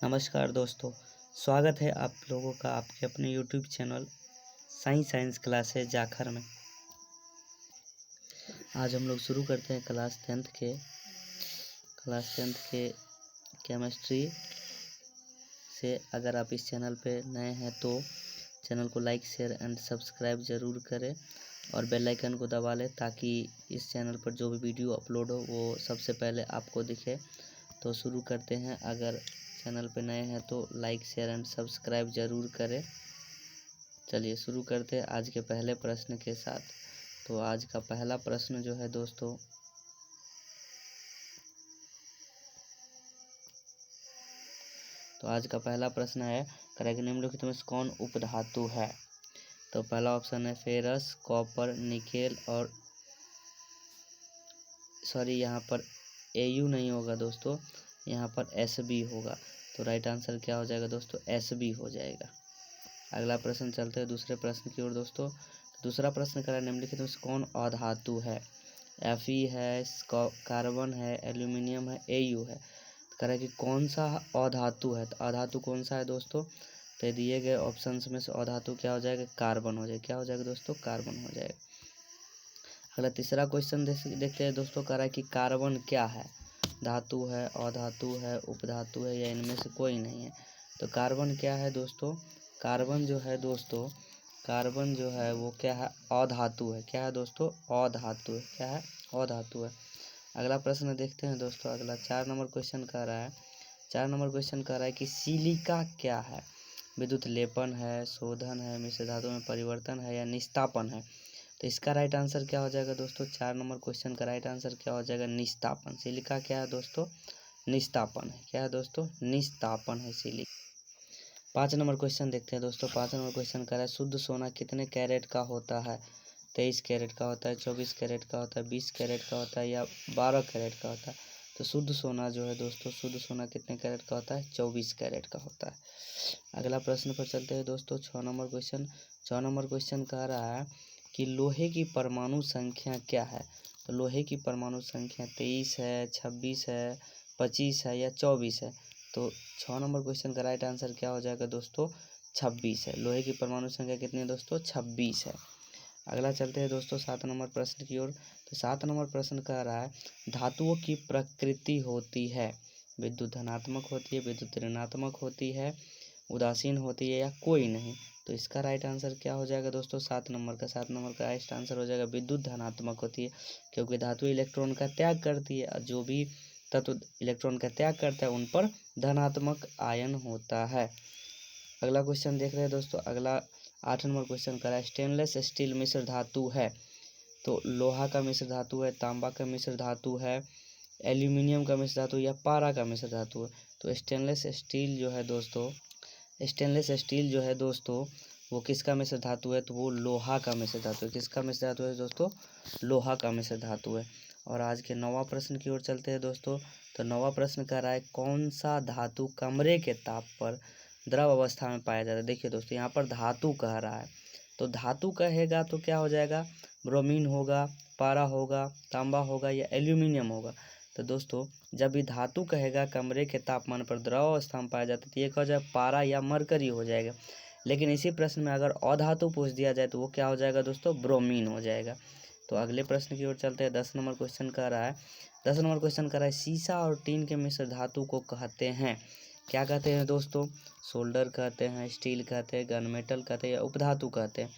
नमस्कार दोस्तों, स्वागत है आप लोगों का आपके अपने YouTube channel science classes Jakhar में। आज हम लोग शुरू करते हैं क्लास टेंथ के केमिस्ट्री से। अगर आप इस चैनल पे नए हैं तो चैनल को लाइक शेयर एंड सब्सक्राइब ज़रूर करें और बेल आइकन को दबा लें ताकि इस चैनल पर जो भी वीडियो अपलोड हो वो सबसे पहले आपको दिखे। तो शुरू करते हैं। अगर चैनल पे नए हैं तो लाइक शेयर एंड सब्सक्राइब ज़रूर करें। चलिए शुरू करते हैं आज के पहले प्रश्न के साथ। तो आज का पहला प्रश्न जो है दोस्तों, आज का पहला प्रश्न है करेक्ट निम्नलिखित में से कौन उपधातु है। तो पहला ऑप्शन है फेरस, कॉपर, निकेल और यहाँ पर Au नहीं होगा दोस्तों, यहाँ पर Sb होगा। तो राइट आंसर क्या हो जाएगा दोस्तों, Sb हो जाएगा। अगला प्रश्न चलते हैं दूसरे प्रश्न की ओर दोस्तों। दूसरा प्रश्न करा निम्नलिखित में से कौन अधातु है। Fe है, कार्बन है, एल्यूमिनियम है, Au है। करा कि कौन सा अधातु है। तो अधातु कौन सा है दोस्तों, तो दिए गए ऑप्शंस में से अधातु क्या हो जाएगा, कार्बन हो जाएगा। क्या हो जाएगा दोस्तों, कार्बन हो जाएगा। अगला तीसरा क्वेश्चन देखते हैं दोस्तों। कह रहा है कि कार्बन क्या है, धातु है, अधातु है, उपधातु है या इनमें से कोई नहीं है। तो कार्बन क्या है दोस्तों, कार्बन जो है दोस्तों, कार्बन जो है वो क्या है, अधातु है। क्या है दोस्तों, अधातु है। क्या है, अधातु है। अगला प्रश्न देखते हैं दोस्तों। अगला 4 नंबर क्वेश्चन कह रहा है, 4 नंबर क्वेश्चन कह रहा है कि सिलिका क्या है। विद्युत लेपन है, शोधन है, मिश्र धातु में परिवर्तन है या निस्तापन है। तो इसका राइट आंसर क्या हो जाएगा दोस्तों, 4 नंबर क्वेश्चन का राइट आंसर क्या हो जाएगा, निस्तापन। सिलिका क्या है दोस्तों, निस्तापन है। क्या है दोस्तों, निस्तापन है सिलिका। 5 नंबर क्वेश्चन देखते हैं दोस्तों। 5 नंबर क्वेश्चन कर रहा है शुद्ध सोना कितने कैरेट का होता है। 23 कैरेट का होता है, 24 कैरेट का होता है, 20 कैरेट का होता है या 12 कैरेट का होता है। तो शुद्ध सोना जो है दोस्तों, शुद्ध सोना कितने कैरेट का होता है, 24 कैरेट का होता है। अगला प्रश्न पर चलते हैं दोस्तों। 6 नंबर क्वेश्चन। 6 नंबर क्वेश्चन कह रहा है कि लोहे की परमाणु संख्या क्या है। तो लोहे की परमाणु संख्या 23 है, 26 है, 25 है या 24 है। तो 6 नंबर क्वेश्चन का राइट आंसर क्या हो जाएगा दोस्तों, 26 है। लोहे की परमाणु संख्या कितनी है दोस्तों, 26 है। अगला चलते हैं दोस्तों 7 नंबर प्रश्न की ओर। तो 7 नंबर प्रश्न कह रहा है धातुओं की प्रकृति होती है, विद्युत धनात्मक होती है, विद्युत ऋणात्मक होती है, उदासीन होती है या कोई नहीं। तो इसका राइट आंसर क्या हो जाएगा दोस्तों, 7 नंबर का राइट आंसर हो जाएगा विद्युत धनात्मक होती है। क्योंकि धातु इलेक्ट्रॉन का त्याग करती है, जो भी तत्व इलेक्ट्रॉन का त्याग करता है उन पर धनात्मक आयन होता है। अगला क्वेश्चन देख रहे हैं दोस्तों। अगला 8 नंबर क्वेश्चन कर रहा है स्टेनलेस स्टील मिश्र धातु है। तो लोहा का मिश्र धातु है, तांबा का मिश्र धातु है, एल्यूमिनियम का मिश्र धातु या पारा का मिश्र धातु है। तो स्टेनलेस स्टील जो है दोस्तों, स्टेनलेस स्टील जो है दोस्तों वो किसका मिश्र धातु है, तो वो लोहा का मिश्र धातु है। किसका मिश्र धातु है दोस्तों, लोहा का मिश्र धातु है। और आज के 9वां प्रश्न की ओर चलते हैं दोस्तों। तो 9वां प्रश्न कह रहा है कौन सा धातु कमरे के ताप पर द्रव अवस्था में पाया जाता है। देखिए दोस्तों यहाँ पर धातु कह रहा है, तो धातु कहेगा तो क्या हो जाएगा, ब्रोमीन होगा, पारा होगा, तांबा होगा या एल्यूमिनियम होगा। तो दोस्तों जब भी धातु कहेगा कमरे के तापमान पर द्रव अवस्था में पाया जाता है तो ये क्या हो जाएगा, पारा या मरकरी हो जाएगा। लेकिन इसी प्रश्न में अगर अधातु पूछ दिया जाए तो वो क्या हो जाएगा दोस्तों, ब्रोमीन हो जाएगा। तो अगले प्रश्न की ओर चलते हैं। 10 नंबर क्वेश्चन कर रहा है, 10 नंबर क्वेश्चन कर रहा है सीसा और टीन के मिश्र धातु को कहते हैं। क्या कहते हैं दोस्तों, सोल्डर कहते हैं, स्टील कहते हैं, गन मेटल कहते हैं या उपधातु कहते हैं।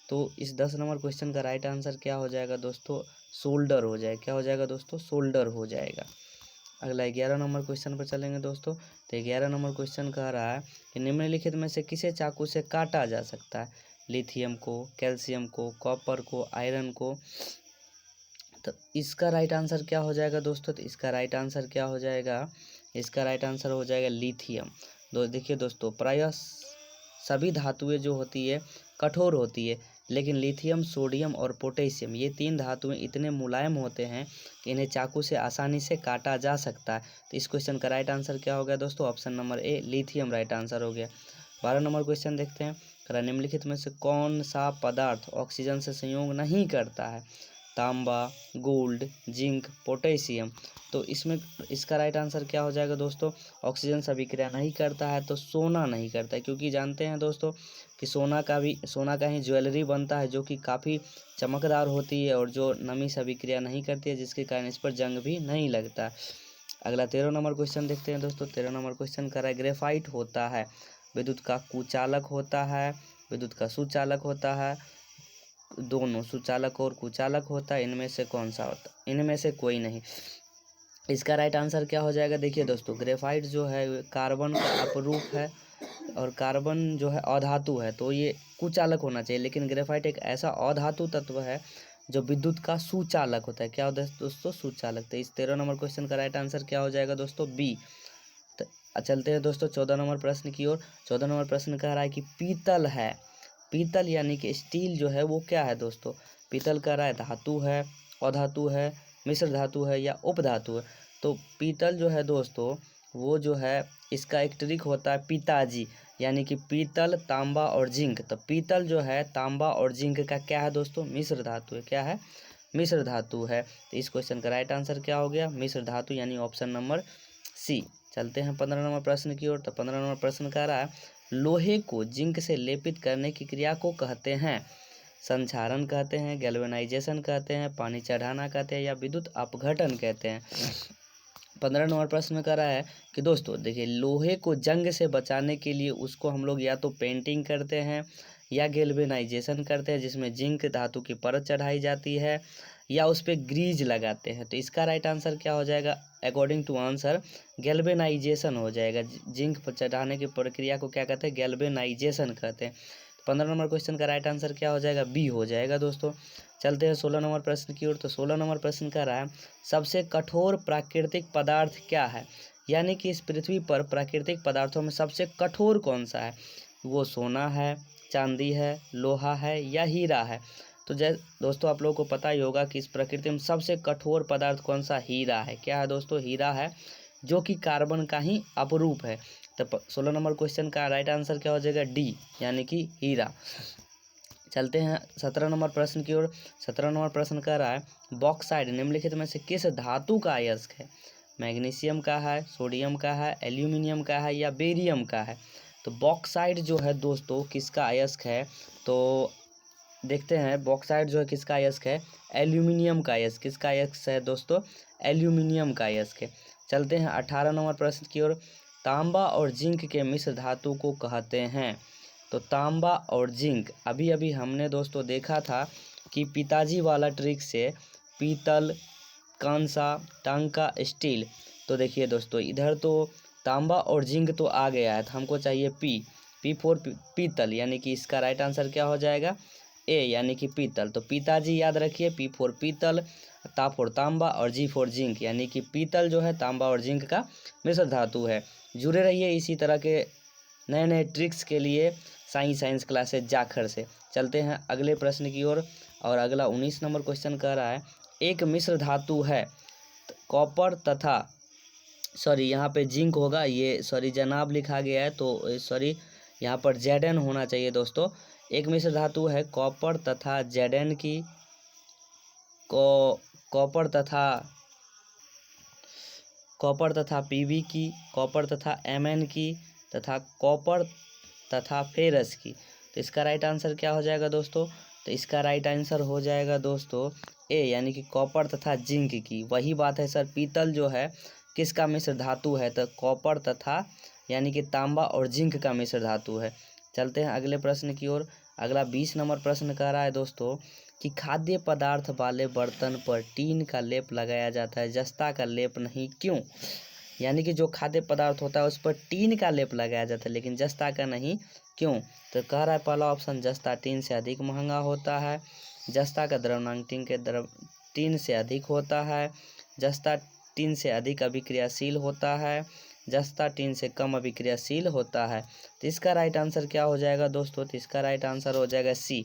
तो इस 10 नंबर क्वेश्चन का राइट आंसर क्या हो जाएगा दोस्तों, सोल्डर हो जाएगा। क्या हो जाएगा दोस्तों, सोल्डर हो जाएगा। अगला 11 नंबर क्वेश्चन पर चलेंगे दोस्तों। तो 11 नंबर क्वेश्चन कह रहा है कि निम्नलिखित में से किसे चाकू से काटा जा सकता है, लिथियम को, कैल्शियम को, कॉपर को, आयरन को। तो इसका राइट आंसर क्या हो जाएगा दोस्तों, तो इसका राइट आंसर क्या हो जाएगा, इसका राइट आंसर हो जाएगा लिथियम। देखिए दोस्तों प्रायः सभी धातुएं जो होती है कठोर होती है, लेकिन लिथियम, सोडियम और पोटेशियम ये 3 धातुएं इतने मुलायम होते हैं कि इन्हें चाकू से आसानी से काटा जा सकता है। तो इस क्वेश्चन का राइट आंसर क्या हो गया दोस्तों, option number A lithium right answer हो गया। 12 नंबर क्वेश्चन देखते हैं। निम्नलिखित में से कौन सा पदार्थ ऑक्सीजन से संयोग नहीं करता है। तांबा, गोल्ड, जिंक, पोटेशियम। तो इसमें इसका राइट आंसर क्या हो जाएगा दोस्तों? ऑक्सीजन से अभिक्रिया नहीं करता है तो सोना नहीं करता है, क्योंकि जानते हैं दोस्तों कि सोना का ही ज्वेलरी बनता है जो कि काफ़ी चमकदार होती है और जो नमी से अभिक्रिया नहीं करती है, जिसके कारण इस पर जंग भी नहीं लगता। अगला 13 नंबर क्वेश्चन देखते हैं दोस्तों। 13 नंबर क्वेश्चन कर रहा है ग्रेफाइट होता है विद्युत का कुचालक होता है, विद्युत का सुचालक होता है, दोनों सुचालक और कुचालक होता है, इनमें से कौन सा होता है? इनमें से कोई नहीं। इसका राइट आंसर क्या हो जाएगा? देखिए दोस्तों, ग्रेफाइट जो है कार्बन का अपरूप है और कार्बन जो है अधातु है, तो ये कुचालक होना चाहिए, लेकिन ग्रेफाइट एक ऐसा अधातु तत्व है जो विद्युत का सुचालक होता है। क्या होता है दोस्तों? सुचालक। तो इस 13 नंबर क्वेश्चन का राइट आंसर क्या हो जाएगा दोस्तों? बी। तो चलते हैं दोस्तों 14 नंबर प्रश्न की ओर। 14 नंबर प्रश्न कह रहा है कि पीतल है, पीतल यानी कि स्टील जो है वो क्या है दोस्तों? पीतल कह रहा है धातु है, अधातु है, मिश्र धातु है या उपधातु है। तो पीतल जो है दोस्तों वो जो है इसका एक ट्रिक होता है पिताजी, यानी कि पीतल, तांबा और जिंक। तो पीतल जो है तांबा और जिंक का क्या है दोस्तों? मिश्र धातु है। क्या है? मिश्र धातु है। तो इस क्वेश्चन का राइट आंसर क्या हो गया? मिश्र धातु, यानी ऑप्शन नंबर सी। चलते हैं 15 नंबर प्रश्न की ओर। तो 15 नंबर प्रश्न कह रहा है लोहे को जिंक से लेपित करने की क्रिया को कहते हैं? संक्षारण कहते हैं, गैल्वेनाइजेशन कहते हैं, पानी चढ़ाना कहते हैं या विद्युत अपघटन कहते हैं? 15 नंबर प्रश्न में कह रहा है कि दोस्तों देखिए, लोहे को जंग से बचाने के लिए उसको हम लोग या तो पेंटिंग करते हैं या गैल्वेनाइजेशन करते हैं, जिसमें जिंक धातु की परत चढ़ाई जाती है, या उस पर ग्रीज लगाते हैं। तो इसका राइट आंसर क्या हो जाएगा? अकॉर्डिंग टू आंसर गैल्वेनाइजेशन हो जाएगा। जिंक पर चढ़ाने की प्रक्रिया को क्या कहते हैं? गैल्वेनाइजेशन कहते हैं। 15 नंबर क्वेश्चन का राइट आंसर क्या हो जाएगा? बी हो जाएगा दोस्तों। चलते हैं 16 नंबर प्रश्न की ओर। तो 16 नंबर प्रश्न का रहा है सबसे कठोर प्राकृतिक पदार्थ क्या है? यानी कि इस पृथ्वी पर प्राकृतिक पदार्थों में सबसे कठोर कौन सा है? वो सोना है, चांदी है, लोहा है या हीरा है? तो दोस्तों आप लोगों को पता ही होगा कि इस प्रकृति में सबसे कठोर पदार्थ कौन सा? हीरा है। क्या है दोस्तों? हीरा है, जो कि कार्बन का ही अपरूप है। तो 16 नंबर क्वेश्चन का राइट आंसर क्या हो जाएगा? डी, यानी कि हीरा। चलते हैं 17 नंबर प्रश्न की ओर। 17 नंबर प्रश्न कह रहा है बॉक्साइड निम्नलिखित में से किस धातु का अयस्क है? मैग्नीशियम का है, सोडियम का है, एल्यूमिनियम का है या बेरियम का है? तो बॉक्साइड जो है दोस्तों किसका अयस्क है? तो देखते हैं बॉक्साइड जो है किसका अयस्क है? एल्यूमिनियम का अयस्क। किसका अयस्क है दोस्तों? एल्यूमिनियम का अयस्क है। चलते हैं 18 नंबर प्रश्न की ओर। तांबा और जिंक के मिश्र धातु को कहते हैं? तो तांबा और जिंक, अभी अभी हमने दोस्तों देखा था कि पिताजी वाला ट्रिक से पीतल, कांसा, टांका, स्टील। तो देखिए दोस्तों इधर तो तांबा और जिंक तो आ गया है, तो हमको चाहिए पी फॉर पीतल, यानी कि इसका राइट आंसर क्या हो जाएगा? ए, यानी कि पीतल। तो पिताजी याद रखिए, पी फॉर पीतल, ता फॉर तांबा और जी फॉर जिंक, यानी कि पीतल जो है तांबा और जिंक का मिश्र धातु है। जुड़े रहिए इसी तरह के नए नए ट्रिक्स के लिए साइंस क्लासेज जाखर से। चलते हैं अगले प्रश्न की ओर। और अगला 19 नंबर क्वेश्चन कह रहा है एक मिश्र धातु है कॉपर तथा, सॉरी यहाँ पे जिंक होगा, ये सॉरी जनाब लिखा गया है, तो सॉरी यहाँ पर जेडन होना चाहिए दोस्तों। एक मिश्र धातु है कॉपर तथा जेडन की, कॉपर तथा पीबी की, कॉपर तथा एमएन की, तथा कॉपर तथा फेरस की। तो इसका राइट आंसर क्या हो जाएगा दोस्तों? तो इसका राइट आंसर हो जाएगा दोस्तों ए, यानी कि कॉपर तथा जिंक की। वही बात है सर, पीतल जो है किसका मिश्र धातु है? तो कॉपर तथा यानी कि तांबा और जिंक का मिश्र धातु है। चलते हैं अगले प्रश्न की ओर। अगला 20 नंबर प्रश्न कह रहा है दोस्तों कि खाद्य पदार्थ वाले बर्तन पर टीन का लेप लगाया जाता है, जस्ता का लेप नहीं, क्यों? यानी कि जो खाद्य पदार्थ होता है उस पर टीन का लेप लगाया जाता है, लेकिन जस्ता का नहीं, क्यों? तो कह रहा है पहला ऑप्शन जस्ता टीन से अधिक महंगा होता है, जस्ता का द्रव्यमान टीन से अधिक होता है, जस्ता टीन से अधिक अभिक्रियाशील होता है, जस्ता टीन से कम अभिक्रियाशील होता है। तो इसका राइट आंसर क्या हो जाएगा दोस्तों? तो इसका राइट आंसर हो जाएगा सी,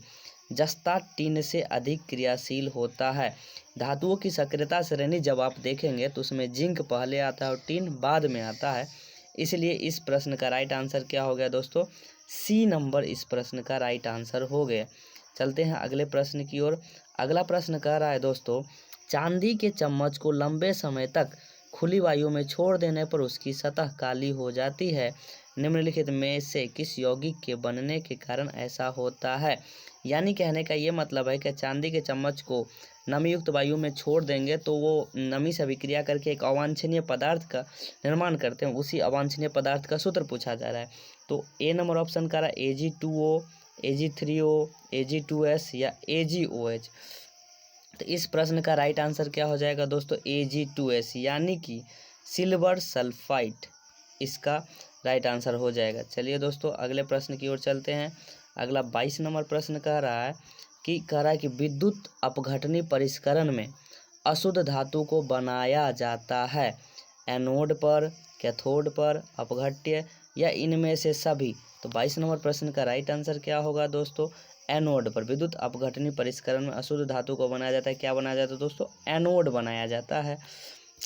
जस्ता टीन से अधिक क्रियाशील होता है। धातुओं की सक्रियता श्रेणी जब आप देखेंगे तो उसमें जिंक पहले आता है और टीन बाद में आता है, इसलिए इस प्रश्न का राइट आंसर क्या हो गया दोस्तों? सी नंबर इस प्रश्न का राइट आंसर हो गया। चलते हैं अगले प्रश्न की ओर। अगला प्रश्न कह रहा है दोस्तों, चांदी के चम्मच को लंबे समय तक खुली वायु में छोड़ देने पर उसकी सतह काली हो जाती है। निम्नलिखित में से किस यौगिक के बनने के कारण ऐसा होता है। यानी कहने का ये मतलब है कि चांदी के चम्मच को नमी युक्त वायु में छोड़ देंगे तो वो नमी से अभिक्रिया करके एक अवांछनीय पदार्थ का निर्माण करते हैं। उसी अवांछनीय पदार्थ का सूत्र पूछा जा रहा है। तो ए नंबर ऑप्शन का रहा है Ag2O, Ag3O, Ag2S या AgOH। तो इस प्रश्न का राइट आंसर क्या हो जाएगा दोस्तों, Ag2S यानी कि सिल्वर सल्फाइड इसका राइट आंसर हो जाएगा। चलिए दोस्तों अगले प्रश्न की ओर चलते हैं। अगला 22 नंबर प्रश्न कह रहा है कि विद्युत अपघटनी परिष्करण में अशुद्ध धातु को बनाया जाता है एनोड पर, कैथोड पर, अपघट्य या इनमें से सभी। तो 22 नंबर प्रश्न का राइट आंसर क्या होगा दोस्तों, एनोड पर। विद्युत अपघटनी परिष्करण में अशुद्ध धातु को बनाया जाता है, क्या बनाया जाता है दोस्तों, एनोड बनाया जाता है।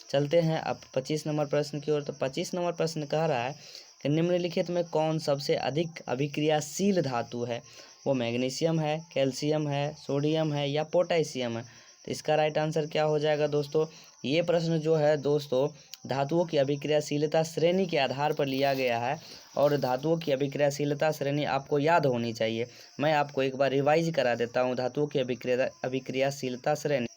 चलते हैं अब 25 नंबर प्रश्न की ओर। तो 25 नंबर प्रश्न कह रहा है कि निम्नलिखित में कौन सबसे अधिक अभिक्रियाशील धातु है। वो मैग्नीशियम है, कैल्शियम है, सोडियम है या पोटेशियम है। तो इसका राइट आंसर क्या हो जाएगा दोस्तों, ये प्रश्न जो है दोस्तों धातुओं की अभिक्रियाशीलता श्रेणी के आधार पर लिया गया है और धातुओं की अभिक्रियाशीलता श्रेणी आपको याद होनी चाहिए। मैं आपको एक बार रिवाइज करा देता हूँ धातुओं की अभिक्रियाशीलता श्रेणी।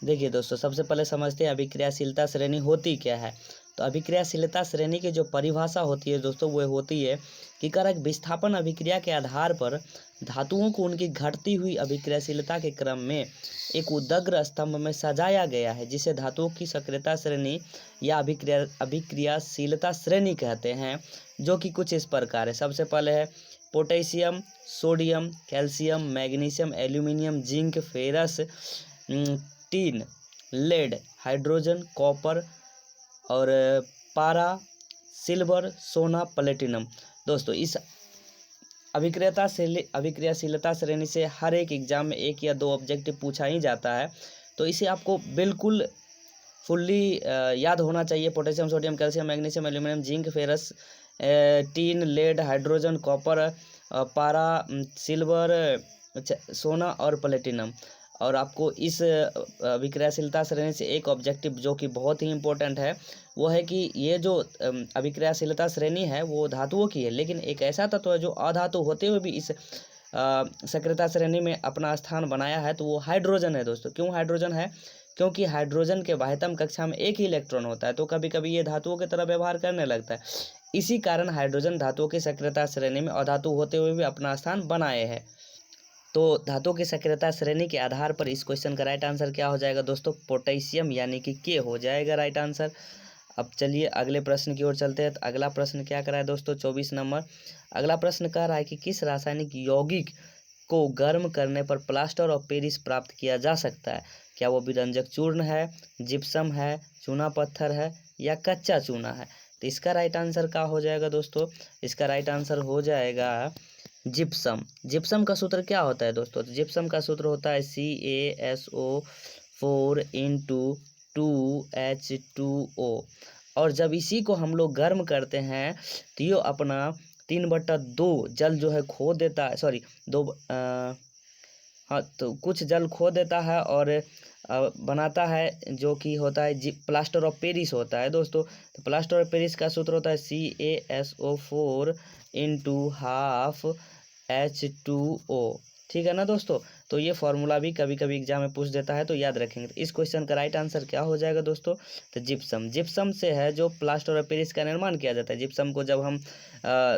देखिए दोस्तों सबसे पहले समझते हैं अभिक्रियाशीलता श्रेणी होती क्या है। तो अभिक्रियाशीलता श्रेणी की जो परिभाषा होती है दोस्तों वो होती है कि कारक विस्थापन अभिक्रिया के आधार पर धातुओं को उनकी घटती हुई अभिक्रियाशीलता के क्रम में एक उदग्र स्तंभ में सजाया गया है, जिसे धातुओं की सक्रियता श्रेणी या अभिक्रियाशीलता श्रेणी कहते हैं, जो कि कुछ इस प्रकार है। सबसे पहले है potassium, sodium, calcium, magnesium, aluminium, zinc, ferrous, tin, lead, hydrogen, copper और पारा, सिल्वर, सोना, प्लेटिनम। दोस्तों इस अभिक्रियाशीलता श्रेणी से हर एक एग्जाम में एक या दो ऑब्जेक्टिव पूछा ही जाता है, तो इसे आपको बिल्कुल फुल्ली याद होना चाहिए। Potassium, sodium, calcium, magnesium, aluminium, zinc, ferrous, tin, lead, hydrogen, copper, पारा, सिल्वर, सोना और प्लेटिनम। और आपको इस अभिक्रियाशीलता श्रेणी से एक ऑब्जेक्टिव जो कि बहुत ही इंपॉर्टेंट है वो है कि ये जो अभिक्रियाशीलता श्रेणी है वो धातुओं की है, लेकिन एक ऐसा तत्व है जो अधातु होते हुए भी इस सक्रियता श्रेणी में अपना स्थान बनाया है, तो वो हाइड्रोजन है दोस्तों। क्यों हाइड्रोजन है, क्योंकि हाइड्रोजन के बाह्यतम कक्षा में एक ही इलेक्ट्रॉन होता है, तो कभी कभी ये धातुओं की तरह व्यवहार करने लगता है। इसी कारण हाइड्रोजन धातुओं की सक्रियता श्रेणी में अधातु होते हुए भी अपना स्थान बनाए है। तो धातुओं की सक्रियता श्रेणी के आधार पर इस क्वेश्चन का राइट आंसर क्या हो जाएगा दोस्तों, पोटेशियम यानी कि के हो जाएगा राइट आंसर। अब चलिए अगले प्रश्न की ओर चलते हैं। तो अगला प्रश्न क्या कर रहा है दोस्तों, 24 नंबर। अगला प्रश्न कह रहा है कि किस रासायनिक यौगिक को गर्म करने पर प्लास्टर ऑफ पेरिस प्राप्त किया जा सकता है। क्या वो विरंजक चूर्ण है, जिप्सम है, चूना पत्थर है या कच्चा चूना है। तो इसका राइट आंसर क्या हो जाएगा दोस्तों, इसका राइट आंसर हो जाएगा जिप्सम। जिप्सम का सूत्र क्या होता है दोस्तों, तो जिप्सम का सूत्र होता है CaSO4 × 2H2O। और जब इसी को हम लोग गर्म करते हैं तो ये अपना 3/2 जल जो है खो देता है, सॉरी हाँ तो कुछ जल खो देता है और बनाता है जो कि होता है प्लास्टर ऑफ पेरिस होता है दोस्तों। तो प्लास्टर ऑफ पेरिस का सूत्र होता है CaSO4 × 1/2H2O। ठीक है ना दोस्तों, तो ये फॉर्मूला भी कभी कभी एग्जाम में पूछ देता है, तो याद रखेंगे। तो इस क्वेश्चन का राइट आंसर क्या हो जाएगा दोस्तों, तो जिप्सम। जिप्सम से है जो प्लास्टर ऑफ पेरिस का निर्माण किया जाता है। जिप्सम को जब हम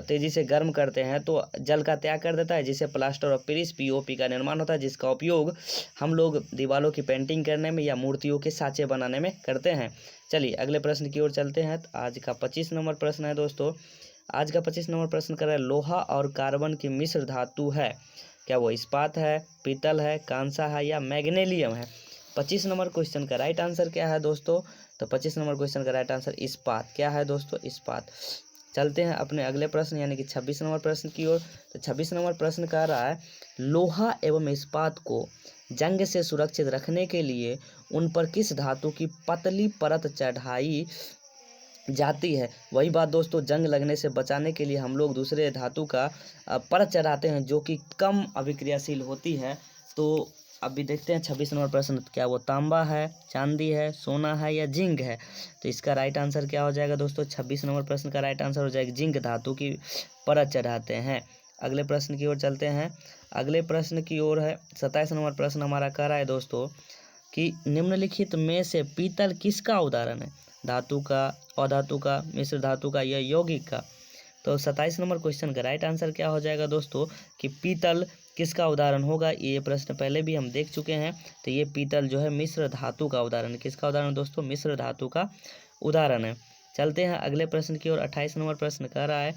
तेज़ी से गर्म करते हैं तो जल का त्याग कर देता है, जिससे प्लास्टर ऑफ पेरिस POP का निर्माण होता है, जिसका उपयोग हम लोग दीवारों की पेंटिंग करने में या मूर्तियों के साँचे बनाने में करते हैं। चलिए अगले प्रश्न की ओर चलते हैं। तो आज का 25 नंबर प्रश्न है दोस्तों। आज का 25 नंबर प्रश्न कर रहा है लोहा और कार्बन की मिश्र धातु है, क्या वो इस्पात है, पीतल है, कांसा है या मैग्नीशियम है। 25 नंबर क्वेश्चन का राइट आंसर क्या है दोस्तों, तो 25 नंबर क्वेश्चन का राइट आंसर इस्पात। क्या है दोस्तों, इस्पात। चलते हैं अपने अगले प्रश्न यानी कि 26 नंबर प्रश्न की ओर। तो 26 नंबर प्रश्न कह रहा है लोहा एवं इस्पात को जंग से सुरक्षित रखने के लिए उन पर किस धातु की पतली परत चढ़ाई जाती है। वही बात दोस्तों, जंग लगने से बचाने के लिए हम लोग दूसरे धातु का परत चढ़ाते हैं जो कि कम अभिक्रियाशील होती है। तो अभी देखते हैं 26 नंबर प्रश्न, क्या वो तांबा है, चांदी है, सोना है या जिंक है। तो इसका राइट आंसर क्या हो जाएगा दोस्तों, 26 नंबर प्रश्न का राइट आंसर हो जाएगा जिंक धातु की परत चढ़ाते हैं। अगले प्रश्न की ओर चलते हैं। अगले प्रश्न की ओर है 27 नंबर प्रश्न हमारा कह रहा है दोस्तों कि निम्नलिखित में से पीतल किसका उदाहरण है, धातु का, अधातु का, मिश्र धातु का या यौगिक का। तो 27 नंबर क्वेश्चन का राइट आंसर क्या हो जाएगा दोस्तों कि पीतल किसका उदाहरण होगा। ये प्रश्न पहले भी हम देख चुके हैं। तो ये पीतल जो है मिश्र धातु का उदाहरण है। किसका उदाहरण दोस्तों, मिश्र धातु का उदाहरण है। चलते हैं अगले प्रश्न की ओर। 28 नंबर प्रश्न कह रहा है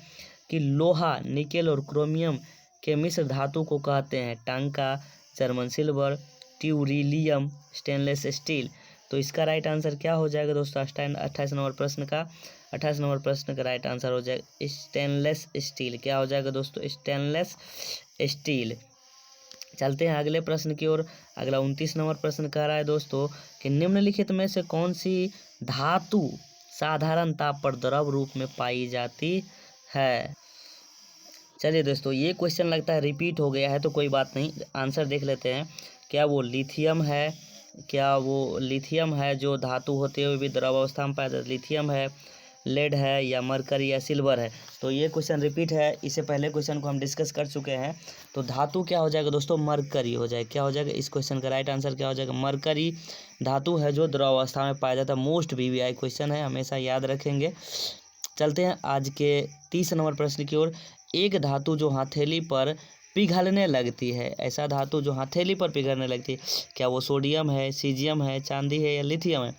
कि लोहा, निकेल और क्रोमियम के मिश्र धातु को कहते हैं टांका, जर्मन सिल्वर, ट्यूरिलियम, स्टेनलेस स्टील। तो इसका राइट आंसर क्या हो जाएगा दोस्तों, 28 नंबर प्रश्न का 28 नंबर प्रश्न का राइट आंसर हो जाएगा स्टेनलेस स्टील। क्या हो जाएगा दोस्तों, स्टेनलेस स्टील। चलते हैं अगले प्रश्न की ओर। अगला 29 नंबर प्रश्न कह रहा है दोस्तों कि निम्नलिखित में से कौन सी धातु साधारण ताप पर द्रव रूप में पाई जाती है। चलिए दोस्तों, ये क्वेश्चन लगता है रिपीट हो गया है, तो कोई बात नहीं, आंसर देख लेते हैं। क्या वो लिथियम है, क्या वो लिथियम है जो धातु होते हुए भी द्रव अवस्था में पाया जाता है, लिथियम है, लेड है या मरकरी या सिल्वर है। तो ये क्वेश्चन रिपीट है, इससे पहले क्वेश्चन को हम डिस्कस कर चुके हैं। तो धातु क्या हो जाएगा दोस्तों, मरकरी हो जाएगा। क्या हो जाएगा, इस क्वेश्चन का राइट आंसर क्या हो जाएगा, मरकरी धातु है जो द्रव अवस्था में पाया जाता है। मोस्ट VVI क्वेश्चन है, हमेशा याद रखेंगे। चलते हैं आज के 30 नंबर प्रश्न की ओर। एक धातु जो हथेली पर पिघलने लगती है, ऐसा धातु जो हथेली पर पिघलने लगती है, क्या वो सोडियम है, सीजियम है, चांदी है या लिथियम है।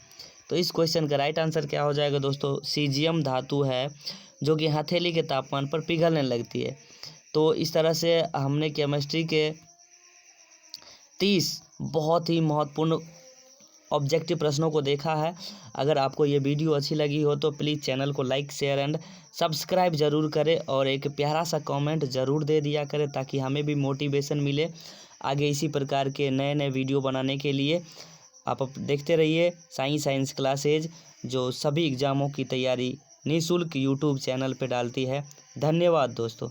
तो इस क्वेश्चन का राइट आंसर क्या हो जाएगा दोस्तों, सीजियम धातु है जो कि हथेली के तापमान पर पिघलने लगती है। तो इस तरह से हमने केमिस्ट्री के 30 बहुत ही महत्वपूर्ण ऑब्जेक्टिव प्रश्नों को देखा है। अगर आपको ये वीडियो अच्छी लगी हो तो प्लीज़ चैनल को लाइक, शेयर एंड सब्सक्राइब ज़रूर करें और एक प्यारा सा कमेंट ज़रूर दे दिया करें, ताकि हमें भी मोटिवेशन मिले आगे इसी प्रकार के नए नए वीडियो बनाने के लिए। आप देखते रहिए साइंस क्लासेज, जो सभी एग्ज़ामों की तैयारी निःशुल्क यूट्यूब चैनल पर डालती है। धन्यवाद दोस्तों।